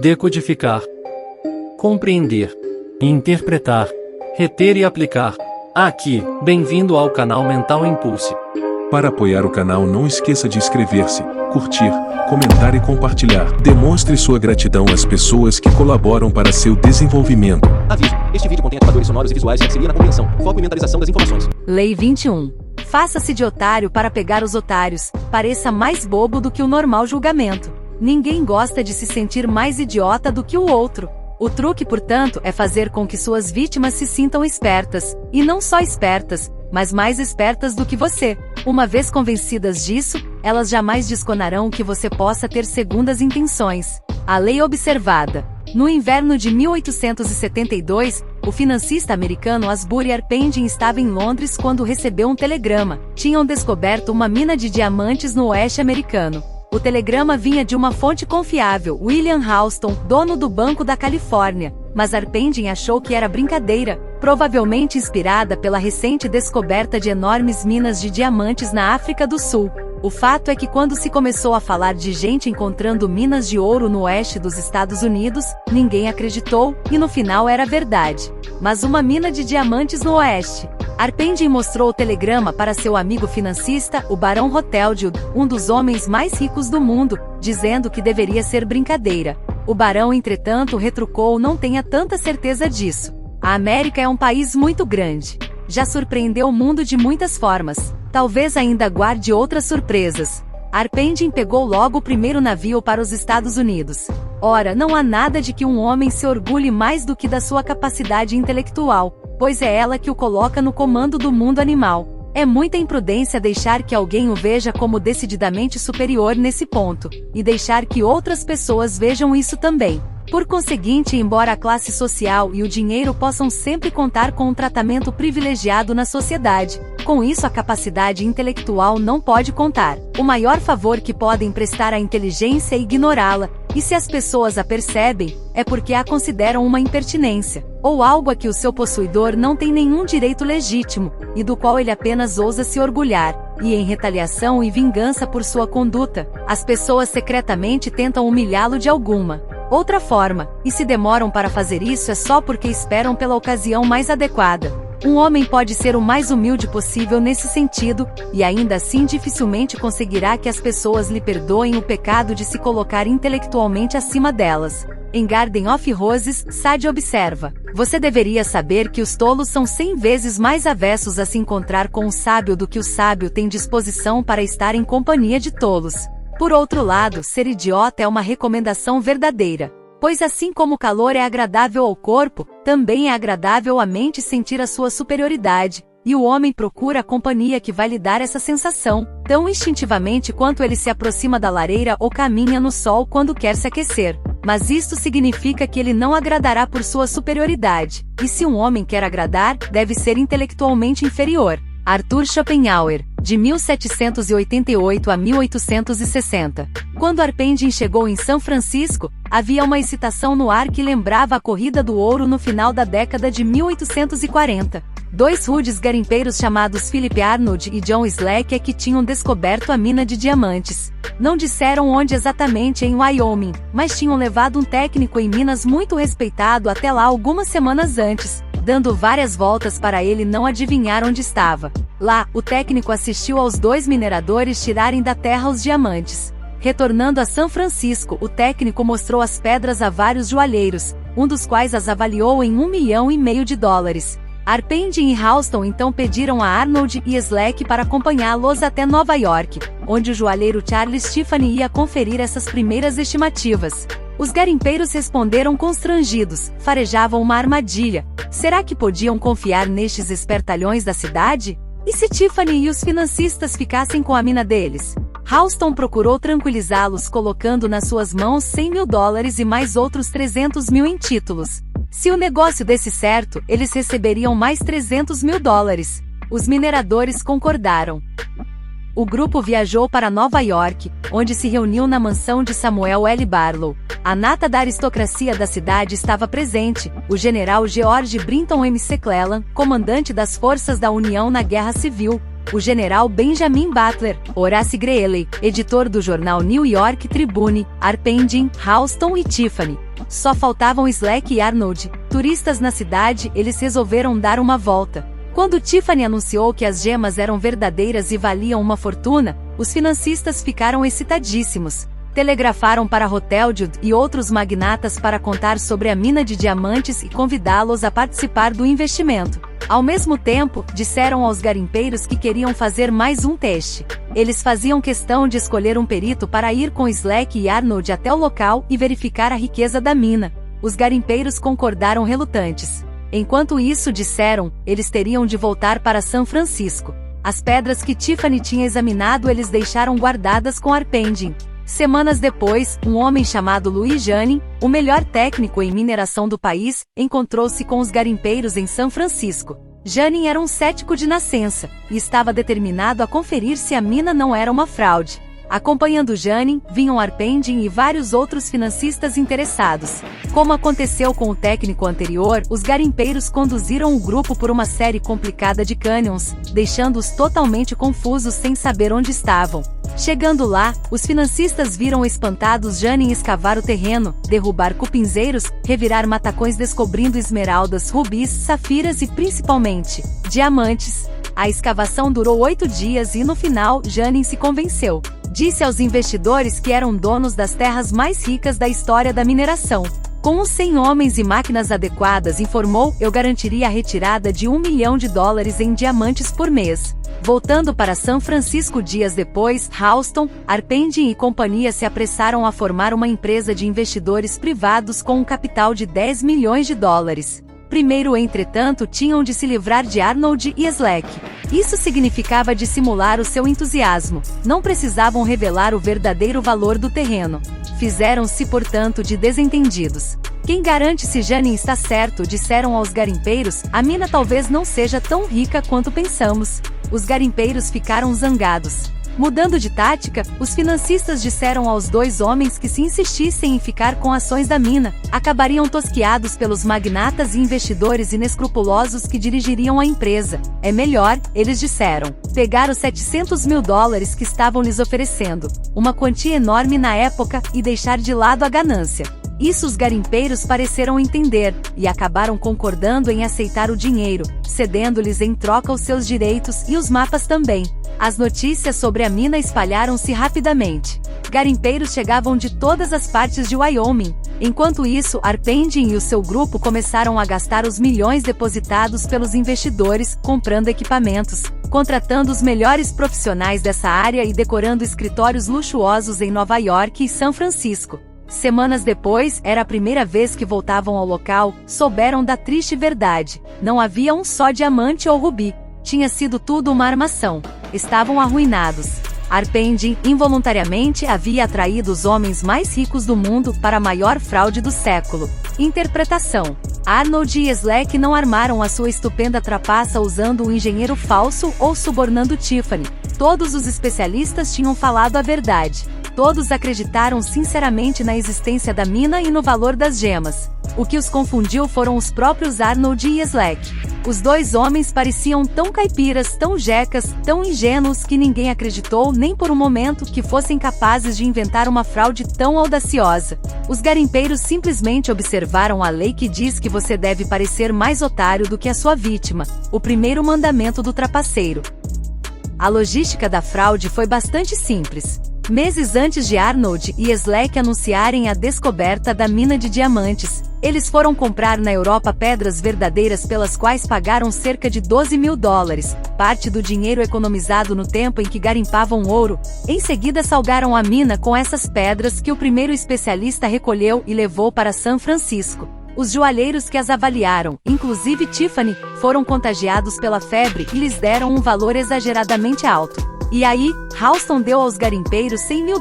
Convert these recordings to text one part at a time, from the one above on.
decodificar, compreender, interpretar, reter e aplicar. Aqui, bem-vindo ao canal Mental Impulse. Para apoiar o canal, não esqueça de inscrever-se, curtir, comentar e compartilhar. Demonstre sua gratidão às pessoas que colaboram para seu desenvolvimento. Aviso: este vídeo contém ativadores sonoros e visuais que auxiliam na compreensão, foco e mentalização das informações. Lei 21. Faça-se de otário para pegar os otários. Pareça mais bobo do que o normal julgamento. Ninguém gosta de se sentir mais idiota do que o outro. O truque, portanto, é fazer com que suas vítimas se sintam espertas, e não só espertas, mas mais espertas do que você. Uma vez convencidas disso, elas jamais desconarão que você possa ter segundas intenções. A lei observada. No inverno de 1872, o financista americano Asbury Arpending estava em Londres quando recebeu um telegrama. Tinham descoberto uma mina de diamantes no oeste americano. O telegrama vinha de uma fonte confiável, William Houston, dono do Banco da Califórnia, mas Arpending achou que era brincadeira, provavelmente inspirada pela recente descoberta de enormes minas de diamantes na África do Sul. O fato é que quando se começou a falar de gente encontrando minas de ouro no oeste dos Estados Unidos, ninguém acreditou, e no final era verdade. Mas uma mina de diamantes no oeste. Arpending mostrou o telegrama para seu amigo financista, o Barão Rothschild, um dos homens mais ricos do mundo, dizendo que deveria ser brincadeira. O barão, entretanto, retrucou: não tenha tanta certeza disso. A América é um país muito grande. Já surpreendeu o mundo de muitas formas. Talvez ainda guarde outras surpresas. Arpending pegou logo o primeiro navio para os Estados Unidos. Ora, não há nada de que um homem se orgulhe mais do que da sua capacidade intelectual, pois é ela que o coloca no comando do mundo animal. É muita imprudência deixar que alguém o veja como decididamente superior nesse ponto, e deixar que outras pessoas vejam isso também. Por conseguinte, embora a classe social e o dinheiro possam sempre contar com um tratamento privilegiado na sociedade, com isso a capacidade intelectual não pode contar. O maior favor que podem prestar à inteligência é ignorá-la, e se as pessoas a percebem, é porque a consideram uma impertinência, ou algo a que o seu possuidor não tem nenhum direito legítimo, e do qual ele apenas ousa se orgulhar. E em retaliação e vingança por sua conduta, as pessoas secretamente tentam humilhá-lo de alguma outra forma, e se demoram para fazer isso é só porque esperam pela ocasião mais adequada. Um homem pode ser o mais humilde possível nesse sentido, e ainda assim dificilmente conseguirá que as pessoas lhe perdoem o pecado de se colocar intelectualmente acima delas. Em Garden of Roses, Sade observa: você deveria saber que os tolos são 100 vezes mais avessos a se encontrar com o sábio do que o sábio tem disposição para estar em companhia de tolos. Por outro lado, ser idiota é uma recomendação verdadeira, pois assim como o calor é agradável ao corpo, também é agradável à mente sentir a sua superioridade, e o homem procura a companhia que vai lhe dar essa sensação, tão instintivamente quanto ele se aproxima da lareira ou caminha no sol quando quer se aquecer. Mas isto significa que ele não agradará por sua superioridade, e se um homem quer agradar, deve ser intelectualmente inferior. Arthur Schopenhauer, de 1788 a 1860. Quando Arpending chegou em São Francisco, havia uma excitação no ar que lembrava a corrida do ouro no final da década de 1840. Dois rudes garimpeiros chamados Philip Arnold e John Slack é que tinham descoberto a mina de diamantes. Não disseram onde exatamente em Wyoming, mas tinham levado um técnico em Minas muito respeitado até lá algumas semanas antes. Dando várias voltas para ele não adivinhar onde estava. Lá, o técnico assistiu aos dois mineradores tirarem da terra os diamantes. Retornando a São Francisco, o técnico mostrou as pedras a vários joalheiros, um dos quais as avaliou em $1,5 milhão. Arpending e Houston então pediram a Arnold e Slack para acompanhá-los até Nova York, onde o joalheiro Charles Tiffany ia conferir essas primeiras estimativas. Os garimpeiros responderam constrangidos, farejavam uma armadilha. Será que podiam confiar nestes espertalhões da cidade? E se Tiffany e os financistas ficassem com a mina deles? Houston procurou tranquilizá-los colocando nas suas mãos $100 mil e mais outros 300 mil em títulos. Se o negócio desse certo, eles receberiam mais $300 mil. Os mineradores concordaram. O grupo viajou para Nova York, onde se reuniu na mansão de Samuel L. Barlow. A nata da aristocracia da cidade estava presente, o general George Brinton McClellan, comandante das forças da União na Guerra Civil, o general Benjamin Butler, Horace Greeley, editor do jornal New York Tribune, Arpengin, Halston e Tiffany. Só faltavam Slack e Arnold, turistas na cidade. Eles resolveram dar uma volta. Quando Tiffany anunciou que as gemas eram verdadeiras e valiam uma fortuna, os financistas ficaram excitadíssimos. Telegrafaram para Rothschild e outros magnatas para contar sobre a mina de diamantes e convidá-los a participar do investimento. Ao mesmo tempo, disseram aos garimpeiros que queriam fazer mais um teste. Eles faziam questão de escolher um perito para ir com Slack e Arnold até o local e verificar a riqueza da mina. Os garimpeiros concordaram relutantes. Enquanto isso, disseram, eles teriam de voltar para São Francisco. As pedras que Tiffany tinha examinado eles deixaram guardadas com Arpengin. Semanas depois, um homem chamado Louis Janney, o melhor técnico em mineração do país, encontrou-se com os garimpeiros em São Francisco. Janney era um cético de nascença, e estava determinado a conferir se a mina não era uma fraude. Acompanhando Janney, vinham Arpengin e vários outros financistas interessados. Como aconteceu com o técnico anterior, os garimpeiros conduziram o grupo por uma série complicada de cânions, deixando-os totalmente confusos sem saber onde estavam. Chegando lá, os financistas viram espantados Janney escavar o terreno, derrubar cupinzeiros, revirar matacões descobrindo esmeraldas, rubis, safiras e principalmente, diamantes. A escavação durou 8 dias e no final, Janney se convenceu. Disse aos investidores que eram donos das terras mais ricas da história da mineração. Com os 100 homens e máquinas adequadas, informou, eu garantiria a retirada de $1 milhão em diamantes por mês. Voltando para São Francisco dias depois, Halston, Arpengin e companhia se apressaram a formar uma empresa de investidores privados com um capital de $10 milhões. Primeiro, entretanto, tinham de se livrar de Arnold e Slack. Isso significava dissimular o seu entusiasmo. Não precisavam revelar o verdadeiro valor do terreno. Fizeram-se, portanto, de desentendidos. Quem garante se Janney está certo, disseram aos garimpeiros, a mina talvez não seja tão rica quanto pensamos. Os garimpeiros ficaram zangados. Mudando de tática, os financistas disseram aos dois homens que se insistissem em ficar com ações da mina, acabariam tosquiados pelos magnatas e investidores inescrupulosos que dirigiriam a empresa. É melhor, eles disseram, pegar os $700 mil que estavam lhes oferecendo, uma quantia enorme na época, e deixar de lado a ganância. Isso os garimpeiros pareceram entender, e acabaram concordando em aceitar o dinheiro, cedendo-lhes em troca os seus direitos e os mapas também. As notícias sobre a mina espalharam-se rapidamente. Garimpeiros chegavam de todas as partes de Wyoming. Enquanto isso, Arpengin e o seu grupo começaram a gastar os milhões depositados pelos investidores, comprando equipamentos, contratando os melhores profissionais dessa área e decorando escritórios luxuosos em Nova York e São Francisco. Semanas depois, era a primeira vez que voltavam ao local, souberam da triste verdade. Não havia um só diamante ou rubi. Tinha sido tudo uma armação. Estavam arruinados. Arpengin, involuntariamente, havia atraído os homens mais ricos do mundo para a maior fraude do século. Interpretação. Arnold e Slack não armaram a sua estupenda trapaça usando um engenheiro falso ou subornando Tiffany. Todos os especialistas tinham falado a verdade. Todos acreditaram sinceramente na existência da mina e no valor das gemas. O que os confundiu foram os próprios Arnold e Slack. Os dois homens pareciam tão caipiras, tão jecas, tão ingênuos que ninguém acreditou nem por um momento que fossem capazes de inventar uma fraude tão audaciosa. Os garimpeiros simplesmente observaram a lei que diz que você deve parecer mais otário do que a sua vítima, o primeiro mandamento do trapaceiro. A logística da fraude foi bastante simples. Meses antes de Arnold e Slack anunciarem a descoberta da mina de diamantes, eles foram comprar na Europa pedras verdadeiras pelas quais pagaram cerca de $12 mil, parte do dinheiro economizado no tempo em que garimpavam ouro. Em seguida salgaram a mina com essas pedras que o primeiro especialista recolheu e levou para São Francisco. Os joalheiros que as avaliaram, inclusive Tiffany, foram contagiados pela febre e lhes deram um valor exageradamente alto. E aí, Halston deu aos garimpeiros $100 mil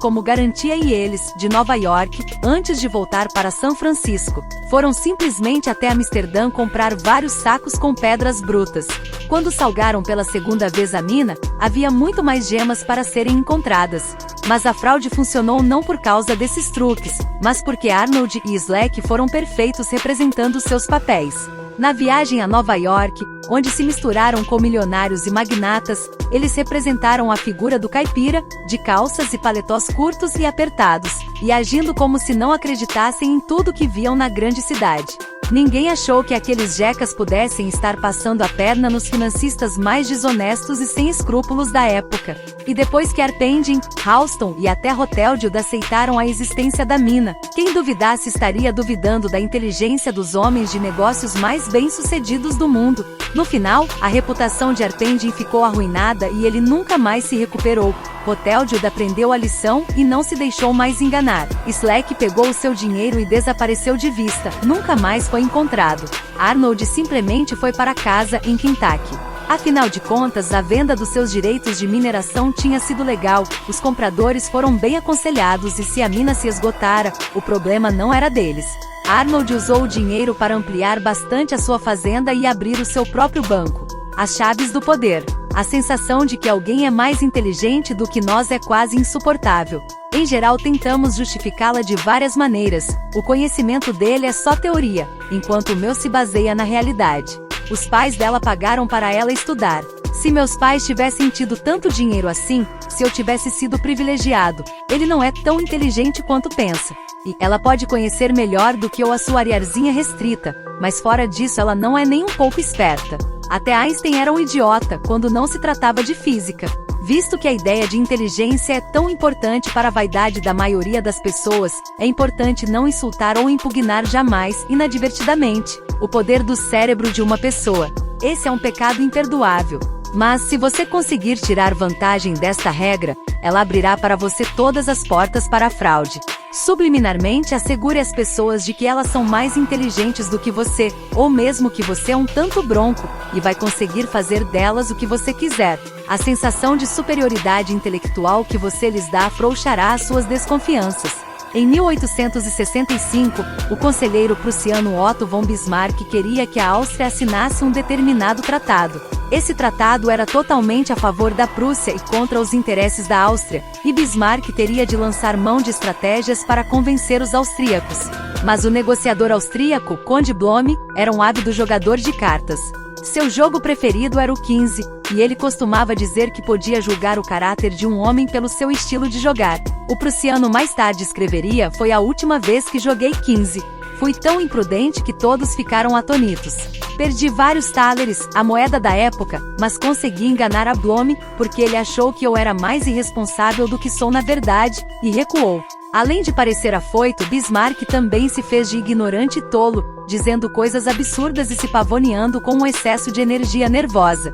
como garantia e eles, de Nova York, antes de voltar para São Francisco, foram simplesmente até Amsterdã comprar vários sacos com pedras brutas. Quando salgaram pela segunda vez a mina, havia muito mais gemas para serem encontradas. Mas a fraude funcionou não por causa desses truques, mas porque Arnold e Slack foram perfeitos representando seus papéis. Na viagem a Nova York, onde se misturaram com milionários e magnatas, eles representaram a figura do caipira, de calças e paletós curtos e apertados, e agindo como se não acreditassem em tudo que viam na grande cidade. Ninguém achou que aqueles jecas pudessem estar passando a perna nos financistas mais desonestos e sem escrúpulos da época. E depois que Arpending, Halston e até Rothschild aceitaram a existência da mina, quem duvidasse estaria duvidando da inteligência dos homens de negócios mais bem-sucedidos do mundo. No final, a reputação de Arpending ficou arruinada e ele nunca mais se recuperou. Rothschild aprendeu a lição e não se deixou mais enganar. Slack pegou o seu dinheiro e desapareceu de vista, nunca mais foi encontrado. Arnold simplesmente foi para casa em Kentucky. Afinal de contas, a venda dos seus direitos de mineração tinha sido legal, os compradores foram bem aconselhados e se a mina se esgotara, o problema não era deles. Arnold usou o dinheiro para ampliar bastante a sua fazenda e abrir o seu próprio banco. As chaves do poder. A sensação de que alguém é mais inteligente do que nós é quase insuportável. Em geral, tentamos justificá-la de várias maneiras. O conhecimento dele é só teoria, enquanto o meu se baseia na realidade. Os pais dela pagaram para ela estudar. Se meus pais tivessem tido tanto dinheiro assim, se eu tivesse sido privilegiado, ele não é tão inteligente quanto pensa. E ela pode conhecer melhor do que eu a sua ariarzinha restrita, mas fora disso ela não é nem um pouco esperta. Até Einstein era um idiota quando não se tratava de física. Visto que a ideia de inteligência é tão importante para a vaidade da maioria das pessoas, é importante não insultar ou impugnar jamais, inadvertidamente, o poder do cérebro de uma pessoa. Esse é um pecado imperdoável. Mas se você conseguir tirar vantagem desta regra, ela abrirá para você todas as portas para a fraude. Subliminarmente assegure as pessoas de que elas são mais inteligentes do que você, ou mesmo que você é um tanto bronco, e vai conseguir fazer delas o que você quiser. A sensação de superioridade intelectual que você lhes dá afrouxará as suas desconfianças. Em 1865, o conselheiro prussiano Otto von Bismarck queria que a Áustria assinasse um determinado tratado. Esse tratado era totalmente a favor da Prússia e contra os interesses da Áustria, e Bismarck teria de lançar mão de estratégias para convencer os austríacos. Mas o negociador austríaco, Conde Blomme, era um ávido jogador de cartas. Seu jogo preferido era o 15, e ele costumava dizer que podia julgar o caráter de um homem pelo seu estilo de jogar. O prussiano mais tarde escreveria: "Foi a última vez que joguei 15. Fui tão imprudente que todos ficaram atonitos. Perdi vários thalers, a moeda da época, mas consegui enganar a Blomme, porque ele achou que eu era mais irresponsável do que sou na verdade, e recuou." Além de parecer afoito, Bismarck também se fez de ignorante e tolo, dizendo coisas absurdas e se pavoneando com um excesso de energia nervosa.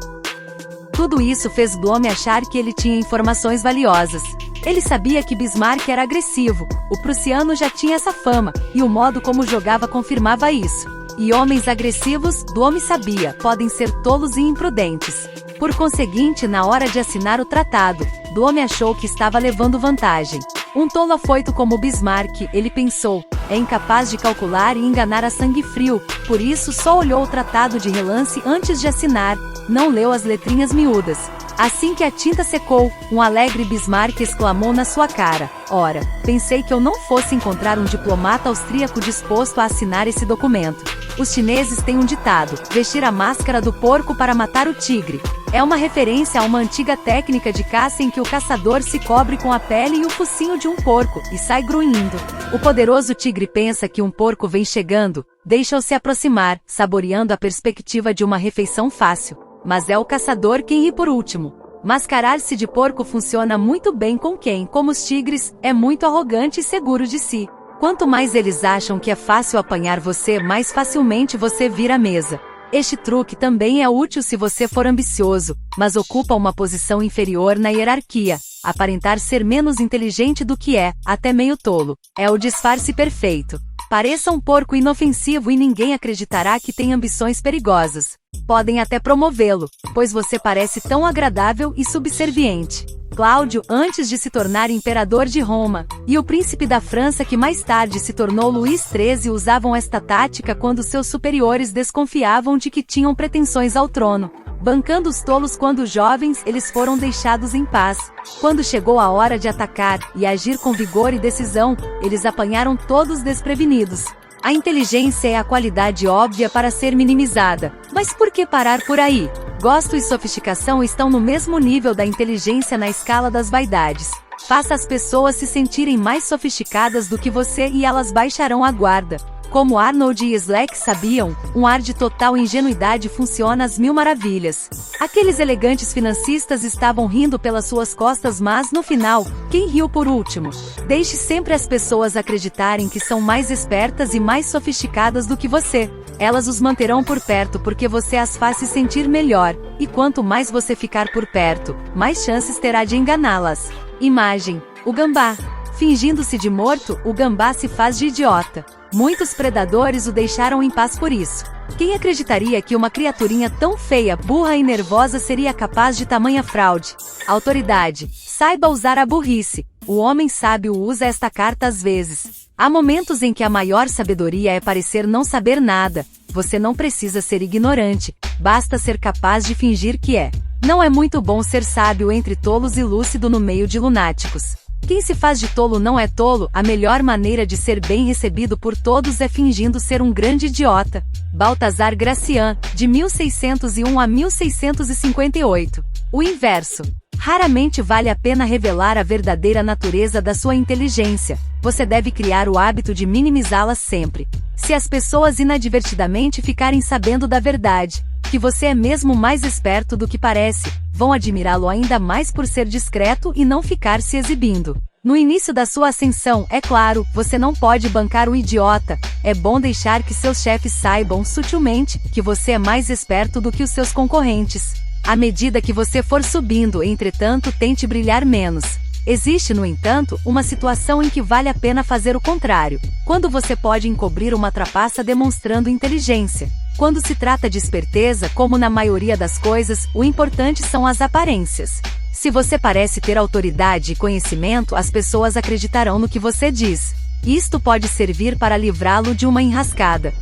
Tudo isso fez Blomme achar que ele tinha informações valiosas. Ele sabia que Bismarck era agressivo, o prussiano já tinha essa fama, e o modo como jogava confirmava isso. E homens agressivos, Blomme sabia, podem ser tolos e imprudentes. Por conseguinte, na hora de assinar o tratado, Blomme achou que estava levando vantagem. Um tolo afoito como Bismarck, ele pensou, é incapaz de calcular e enganar a sangue frio, por isso só olhou o tratado de relance antes de assinar, não leu as letrinhas miúdas. Assim que a tinta secou, um alegre Bismarck exclamou na sua cara: "Ora, pensei que eu não fosse encontrar um diplomata austríaco disposto a assinar esse documento." Os chineses têm um ditado: vestir a máscara do porco para matar o tigre. É uma referência a uma antiga técnica de caça em que o caçador se cobre com a pele e o focinho de um porco, e sai grunhindo. O poderoso tigre pensa que um porco vem chegando, deixa-o se aproximar, saboreando a perspectiva de uma refeição fácil. Mas é o caçador quem ri por último. Mascarar-se de porco funciona muito bem com quem, como os tigres, é muito arrogante e seguro de si. Quanto mais eles acham que é fácil apanhar você, mais facilmente você vira a mesa. Este truque também é útil se você for ambicioso, mas ocupa uma posição inferior na hierarquia. Aparentar ser menos inteligente do que é, até meio tolo, é o disfarce perfeito. Pareça um porco inofensivo e ninguém acreditará que tem ambições perigosas. Podem até promovê-lo, pois você parece tão agradável e subserviente. Cláudio, antes de se tornar imperador de Roma, e o príncipe da França que mais tarde se tornou Luís XIII usavam esta tática quando seus superiores desconfiavam de que tinham pretensões ao trono. Bancando os tolos quando jovens, eles foram deixados em paz. Quando chegou a hora de atacar e agir com vigor e decisão, eles apanharam todos desprevenidos. A inteligência é a qualidade óbvia para ser minimizada. Mas por que parar por aí? Gosto e sofisticação estão no mesmo nível da inteligência na escala das vaidades. Faça as pessoas se sentirem mais sofisticadas do que você e elas baixarão a guarda. Como Arnold e Slack sabiam, um ar de total ingenuidade funciona às mil maravilhas. Aqueles elegantes financistas estavam rindo pelas suas costas, mas no final, quem riu por último? Deixe sempre as pessoas acreditarem que são mais espertas e mais sofisticadas do que você. Elas os manterão por perto porque você as faz se sentir melhor, e quanto mais você ficar por perto, mais chances terá de enganá-las. Imagem: o gambá. Fingindo-se de morto, o gambá se faz de idiota. Muitos predadores o deixaram em paz por isso. Quem acreditaria que uma criaturinha tão feia, burra e nervosa seria capaz de tamanha fraude? Autoridade. Saiba usar a burrice. O homem sábio usa esta carta às vezes. Há momentos em que a maior sabedoria é parecer não saber nada. Você não precisa ser ignorante, basta ser capaz de fingir que é. Não é muito bom ser sábio entre tolos e lúcido no meio de lunáticos. Quem se faz de tolo não é tolo, a melhor maneira de ser bem recebido por todos é fingindo ser um grande idiota. Baltazar Gracian, de 1601 a 1658. O inverso. Raramente vale a pena revelar a verdadeira natureza da sua inteligência. Você deve criar o hábito de minimizá-la sempre. Se as pessoas inadvertidamente ficarem sabendo da verdade, que você é mesmo mais esperto do que parece, vão admirá-lo ainda mais por ser discreto e não ficar se exibindo. No início da sua ascensão, é claro, você não pode bancar um idiota. É bom deixar que seus chefes saibam sutilmente que você é mais esperto do que os seus concorrentes. À medida que você for subindo, entretanto, tente brilhar menos. Existe, no entanto, uma situação em que vale a pena fazer o contrário, quando você pode encobrir uma trapaça demonstrando inteligência. Quando se trata de esperteza, como na maioria das coisas, o importante são as aparências. Se você parece ter autoridade e conhecimento, as pessoas acreditarão no que você diz. Isto pode servir para livrá-lo de uma enrascada.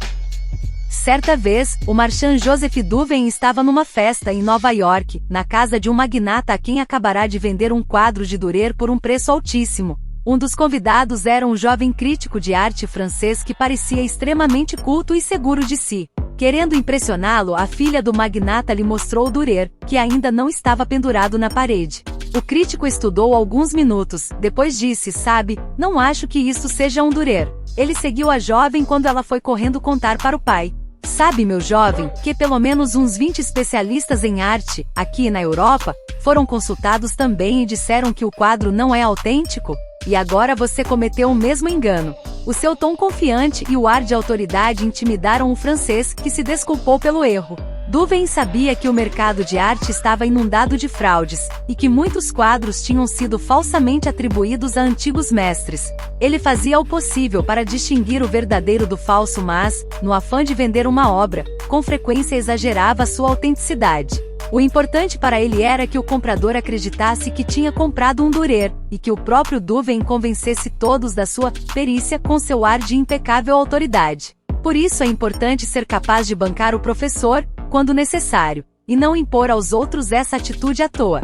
Certa vez, o marchand Joseph Duven estava numa festa em Nova York, na casa de um magnata a quem acabará de vender um quadro de Durer por um preço altíssimo. Um dos convidados era um jovem crítico de arte francês que parecia extremamente culto e seguro de si. Querendo impressioná-lo, a filha do magnata lhe mostrou o Durer, que ainda não estava pendurado na parede. O crítico estudou alguns minutos, depois disse: "Sabe, não acho que isso seja um Durer." Ele seguiu a jovem quando ela foi correndo contar para o pai. "Sabe, meu jovem, que pelo menos uns 20 especialistas em arte, aqui na Europa, foram consultados também e disseram que o quadro não é autêntico? E agora você cometeu o mesmo engano." O seu tom confiante e o ar de autoridade intimidaram o francês, que se desculpou pelo erro. Duven sabia que o mercado de arte estava inundado de fraudes, e que muitos quadros tinham sido falsamente atribuídos a antigos mestres. Ele fazia o possível para distinguir o verdadeiro do falso, mas, no afã de vender uma obra, com frequência exagerava sua autenticidade. O importante para ele era que o comprador acreditasse que tinha comprado um Durer, e que o próprio Duven convencesse todos da sua perícia com seu ar de impecável autoridade. Por isso é importante ser capaz de bancar o professor, quando necessário, e não impor aos outros essa atitude à toa.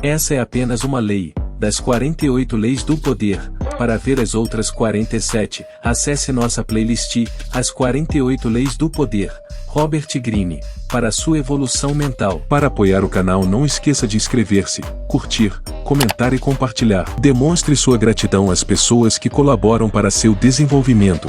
Essa é apenas uma lei, das 48 leis do poder. Para ver as outras 47, acesse nossa playlist, As 48 Leis do Poder, Robert Greene, para sua evolução mental. Para apoiar o canal, não esqueça de inscrever-se, curtir, comentar e compartilhar. Demonstre sua gratidão às pessoas que colaboram para seu desenvolvimento.